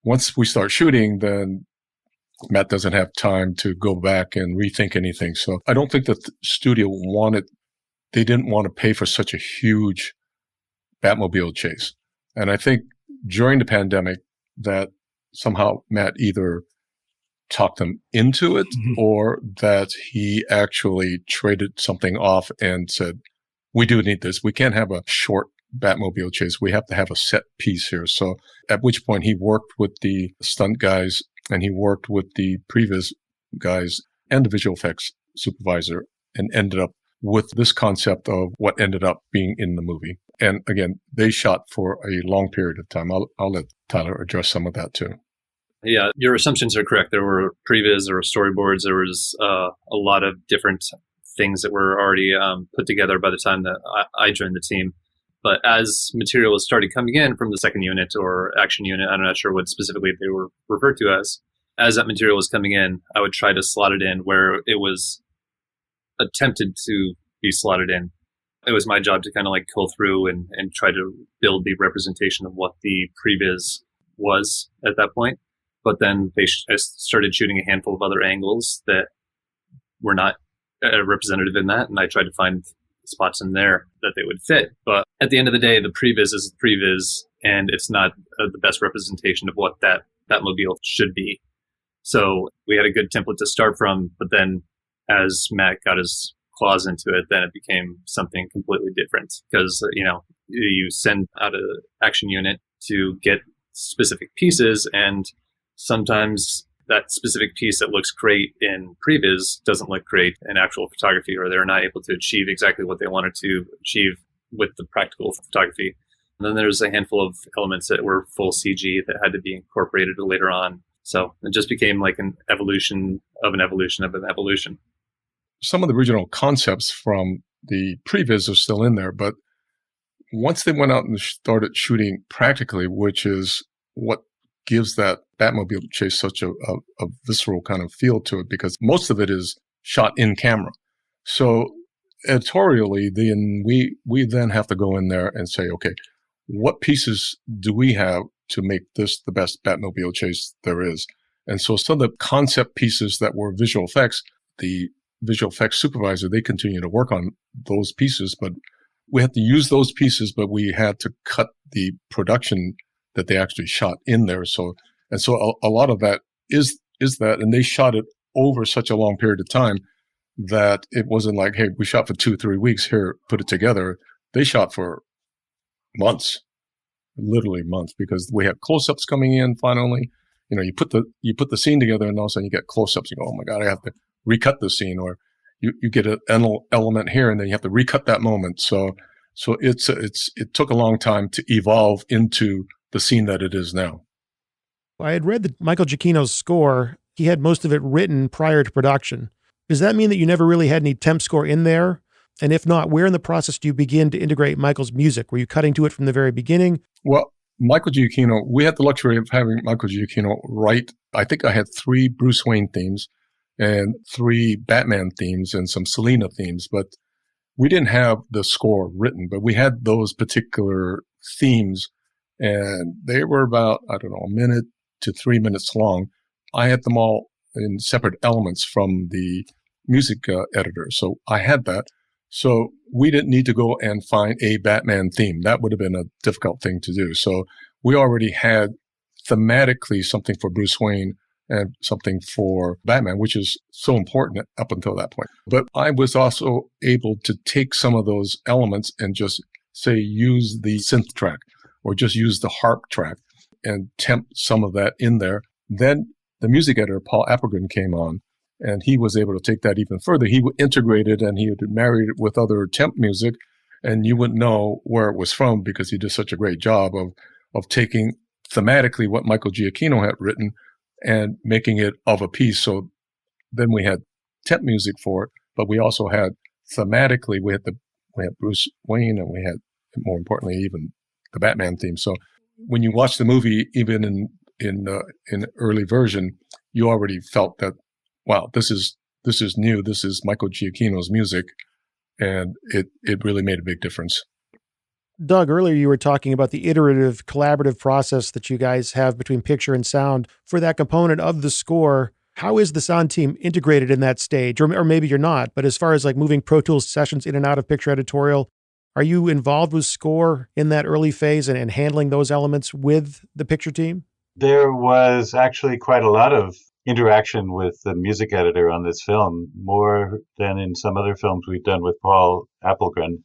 once we start shooting, then Matt doesn't have time to go back and rethink anything. So I don't think that the studio they didn't want to pay for such a huge Batmobile chase. And I think during the pandemic that somehow Matt either talked them into it, or that he actually traded something off and said, we do need this. We can't have a short Batmobile chase. We have to have a set piece here. So at which point he worked with the stunt guys and he worked with the previs guys and the visual effects supervisor and ended up with this concept of what ended up being in the movie. And again, they shot for a long period of time. I'll let Tyler address some of that too. Yeah, your assumptions are correct. There were previs, there were storyboards, there was a lot of different things that were already put together by the time that I joined the team. But as material started coming in from the second unit or action unit, I'm not sure what specifically they were referred to as that material was coming in, I would try to slot it in where it was attempted to be slotted in. It was my job to kind of like go through and try to build the representation of what the previs was at that point. But then I started shooting a handful of other angles that were not representative in that, and I tried to find spots in there that they would fit. But at the end of the day, the previs is the previs, and it's not the best representation of what that Batmobile should be. So we had a good template to start from, but then as Matt got his claws into it, then it became something completely different because, you send out an action unit to get specific pieces, and sometimes that specific piece that looks great in previs doesn't look great in actual photography, or they're not able to achieve exactly what they wanted to achieve with the practical photography. And then there's a handful of elements that were full CG that had to be incorporated later on. So it just became like an evolution of an evolution of an evolution. Some of the original concepts from the previs are still in there, but once they went out and started shooting practically, which is what gives that Batmobile chase such a visceral kind of feel to it, because most of it is shot in camera. So editorially, then we then have to go in there and say, okay, what pieces do we have to make this the best Batmobile chase there is? And so some of the concept pieces that were visual effects, the visual effects supervisor, they continue to work on those pieces, but we had to use those pieces, but we had to cut the production that they actually shot in there. So a lot of that is that, and they shot it over such a long period of time that it wasn't like, hey, we shot for 2-3 weeks here, put it together. They shot for months, literally months, because we had close-ups coming in finally. You put the scene together and all of a sudden you get close-ups. You go, oh my God, I have to recut the scene, or you get an element here and then you have to recut that moment. So it took a long time to evolve into the scene that it is now. I had read that Michael Giacchino's score, he had most of it written prior to production. Does that mean that you never really had any temp score in there? And if not, where in the process do you begin to integrate Michael's music? Were you cutting to it from the very beginning? Well, Michael Giacchino, we had the luxury of having Michael Giacchino write. I think I had 3 Bruce Wayne themes and 3 Batman themes and some Selena themes, but we didn't have the score written, but we had those particular themes, and they were about, a minute to 3 minutes long. I had them all in separate elements from the music editor. So I had that. So we didn't need to go and find a Batman theme. That would have been a difficult thing to do. So we already had thematically something for Bruce Wayne and something for Batman, which is so important up until that point. But I was also able to take some of those elements and just say, use the synth track or just use the harp track and temp some of that in there. Then the music editor, Paul Appelgren, came on, and he was able to take that even further. He integrated and he married it with other temp music, and you wouldn't know where it was from because he did such a great job of taking thematically what Michael Giacchino had written and making it of a piece. So then we had temp music for it, but we also had thematically, we had Bruce Wayne, and we had, more importantly, even the Batman theme. So when you watch the movie, even in the early version, you already felt that, wow, this is new. This is Michael Giacchino's music, and it really made a big difference. Doug, earlier you were talking about the iterative, collaborative process that you guys have between picture and sound for that component of the score. How is the sound team integrated in that stage? Or maybe you're not, but as far as like moving Pro Tools sessions in and out of Picture Editorial, are you involved with score in that early phase and handling those elements with the picture team? There was actually quite a lot of interaction with the music editor on this film, more than in some other films we've done with Paul Appelgren.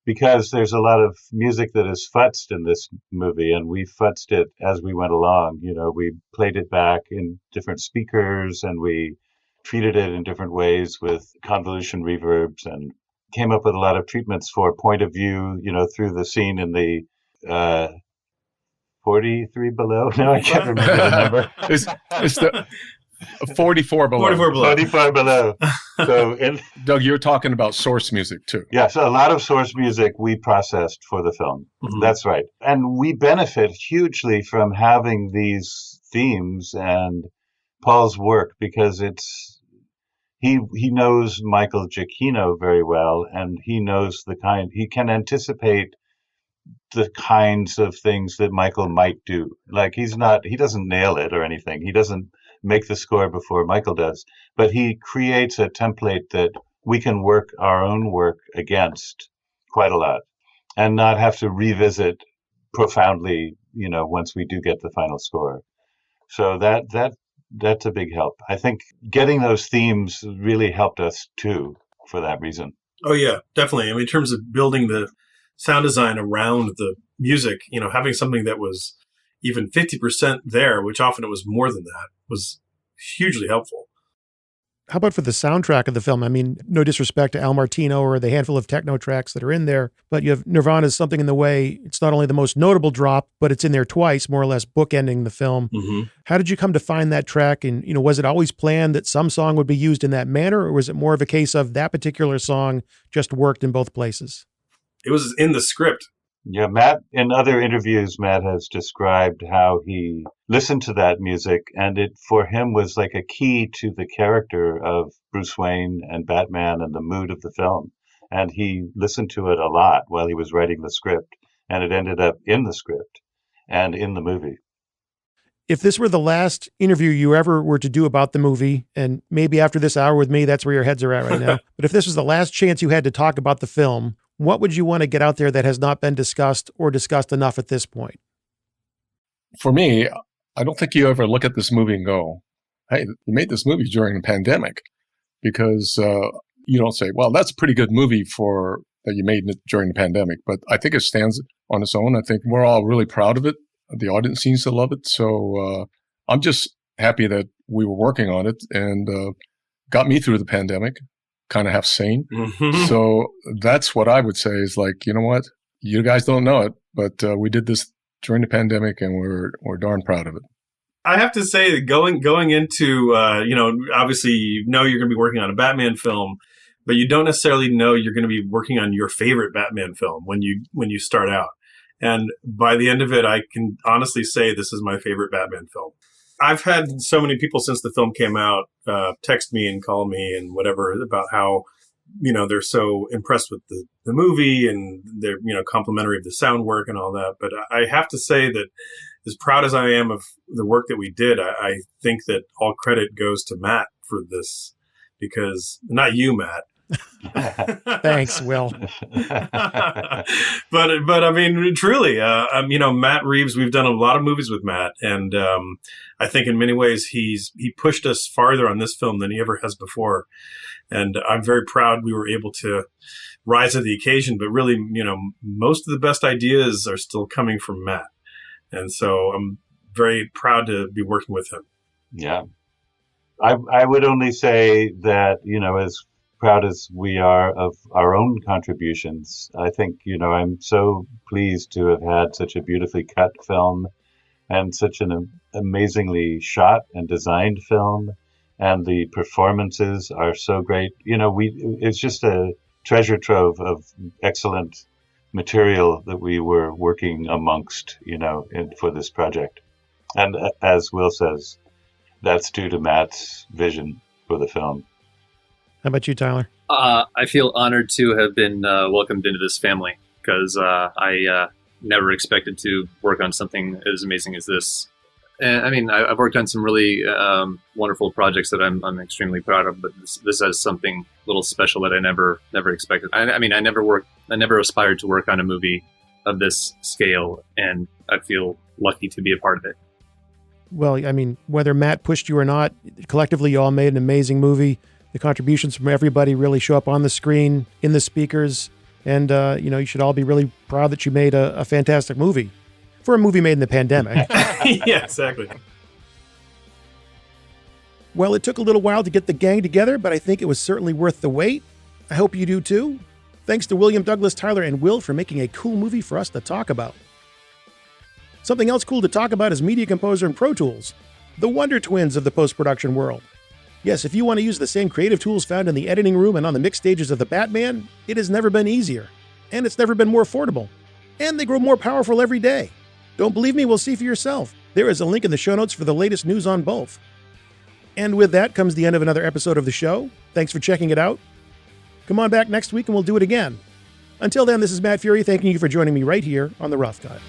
because there's a lot of music that is futzed in this movie, and we futzed it as we went along. We played it back in different speakers, and we treated it in different ways with convolution reverbs, and came up with a lot of treatments for point of view, through the scene in the 43 below. No, I can't remember the number. It's the 44 below. 44 below. 44 below. So, Doug, you're talking about source music too. Yeah, so a lot of source music we processed for the film. Mm-hmm. That's right. And we benefit hugely from having these themes and Paul's work, because he knows Michael Giacchino very well, and he knows he can anticipate the kinds of things that Michael might do. Like he doesn't nail it or anything. He doesn't make the score before Michael does, but he creates a template that we can work our own work against quite a lot and not have to revisit profoundly, once we do get the final score. So that's a big help. I think getting those themes really helped us too for that reason. Oh yeah, definitely. I mean, in terms of building the sound design around the music, having something that was even 50% there, which often it was more than that, was hugely helpful. How about for the soundtrack of the film? I mean, no disrespect to Al Martino or the handful of techno tracks that are in there, but you have Nirvana's Something in the Way. It's not only the most notable drop, but it's in there twice, more or less bookending the film. Mm-hmm. How did you come to find that track? And, was it always planned that some song would be used in that manner, or was it more of a case of that particular song just worked in both places? It was in the script. Yeah, Matt, in other interviews, Matt has described how he listened to that music, and it, for him, was like a key to the character of Bruce Wayne and Batman and the mood of the film. And he listened to it a lot while he was writing the script, and it ended up in the script and in the movie. If this were the last interview you ever were to do about the movie, and maybe after this hour with me, that's where your heads are at right now, but if this was the last chance you had to talk about the film, what would you want to get out there that has not been discussed or discussed enough at this point? For me, I don't think you ever look at this movie and go, hey, you made this movie during the pandemic, because you don't say, well, that's a pretty good movie that you made during the pandemic. But I think it stands on its own. I think we're all really proud of it. The audience seems to love it. So I'm just happy that we were working on it and got me through the pandemic, kind of half sane. Mm-hmm. So that's what I would say is like, you know what? You guys don't know it, but we did this during the pandemic and we're darn proud of it. I have to say that going into, obviously, you're going to be working on a Batman film, but you don't necessarily know you're going to be working on your favorite Batman film when you start out. And by the end of it, I can honestly say this is my favorite Batman film. I've had so many people since the film came out text me and call me and whatever about how, they're so impressed with the movie and they're, complimentary of the sound work and all that. But I have to say that as proud as I am of the work that we did, I think that all credit goes to Matt for this, because not you, Matt. Thanks, Will. but I mean, truly, Matt Reeves, we've done a lot of movies with Matt, and I think in many ways he pushed us farther on this film than he ever has before. And I'm very proud we were able to rise to the occasion, but really, most of the best ideas are still coming from Matt. And so I'm very proud to be working with him. Yeah. I would only say that, as proud as we are of our own contributions, I think, I'm so pleased to have had such a beautifully cut film and such an amazingly shot and designed film. And the performances are so great. It's just a treasure trove of excellent material that we were working amongst, for this project. And as Will says, that's due to Matt's vision for the film. How about you, Tyler? I feel honored to have been welcomed into this family, because I never expected to work on something as amazing as this. And I mean, I've worked on some really wonderful projects that I'm extremely proud of, but this has something a little special that I never expected. I never aspired to work on a movie of this scale, and I feel lucky to be a part of it. Well, I mean, whether Matt pushed you or not, collectively you all made an amazing movie. The contributions from everybody really show up on the screen, in the speakers, And, you should all be really proud that you made a fantastic movie for a movie made in the pandemic. Yeah, exactly. Well, it took a little while to get the gang together, but I think it was certainly worth the wait. I hope you do too. Thanks to William, Douglas, Tyler, and Will for making a cool movie for us to talk about. Something else cool to talk about is Media Composer and Pro Tools, the Wonder Twins of the post-production world. Yes, if you want to use the same creative tools found in the editing room and on the mix stages of the Batman, it has never been easier, and it's never been more affordable. And they grow more powerful every day. Don't believe me? Well, see for yourself. There is a link in the show notes for the latest news on both. And with that comes the end of another episode of the show. Thanks for checking it out. Come on back next week and we'll do it again. Until then, this is Matt Fury thanking you for joining me right here on The Rough Cut.